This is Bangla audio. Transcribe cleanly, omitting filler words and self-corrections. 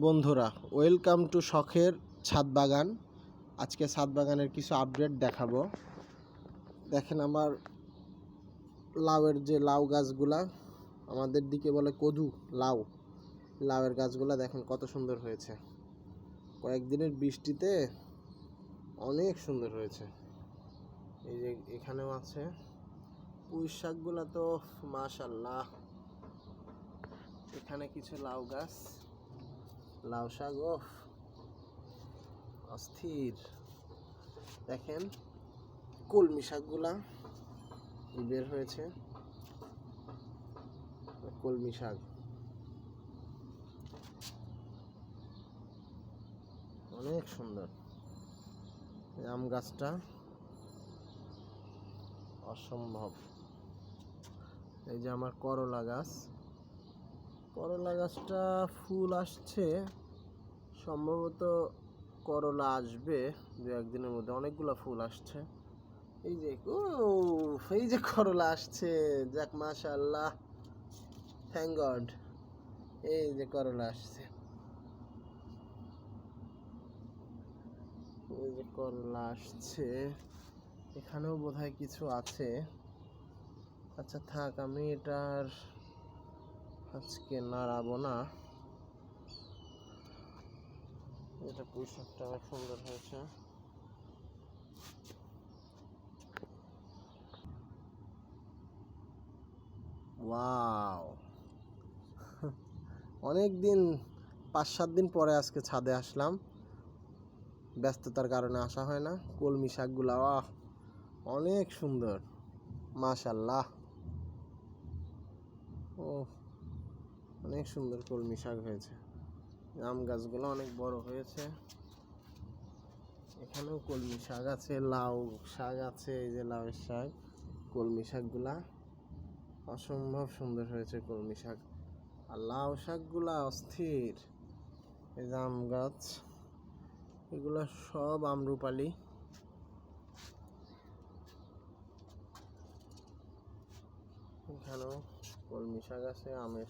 বন্ধুরা, ওয়েলকাম টু শখের ছাদ বাগান। আজকে ছাদ বাগানের কিছু আপডেট দেখাবো। দেখেন আমার লাউয়ের যে লাউ গাছগুলা, আমাদের দিকে বলে কদু লাউ, লাউয়ের গাছগুলা দেখেন কত সুন্দর হয়েছে। কয়েকদিনের বৃষ্টিতে অনেক সুন্দর হয়েছে। এই যে এখানেও আছে পুঁই শাকগুলা, তো মাশাআল্লাহ। এখানে কিছু লাউ গাছ, লাউ শাক অস্থির। দেখেন কলমি শাকগুলা বের হয়েছে, কলমি শাক অনেক সুন্দর। আম গাছটা অসম্ভব। এই যে আমার করলা গাছ, করলা গাছটা ফুল আসছে, সম্ভবত করলা আসবে দু একদিনের মধ্যে। অনেকগুলো ফুল আসছে। এই যে এই যে করলা আসছে, যাক মাশাআল্লাহ, থ্যাংক গড। এই যে করলা আসছে, এই যে করলা আসছে। এখানেও বোধহয় কিছু আছে। আচ্ছা থাক, আমি এটার আজকে নাড়াবো না। এটা পুঁই শাকটা অনেক সুন্দর হয়েছে। ওয়াও, অনেক দিন, 5-7 দিন পরে আজকে ছাদে আসলাম। ব্যস্ততার কারণে আসা হয় না। কলমি শাকগুলা অনেক সুন্দর, মাশাআল্লাহ। ও, অনেক সুন্দর কলমি শাক হয়েছে। আম গাছগুলো অনেক বড় হয়েছে। এখানেও কলমি শাক আছে, লাউ শাক আছে। এই যে লাউয়ের শাক, কলমি শাকগুলা অসম্ভব সুন্দর হয়েছে কলমি শাক। আর লাউ শাকগুলা অস্থির। এই যে আম গাছ, এগুলো সব আমরুপালি। এখানেও কলমি শাক আছে, আমের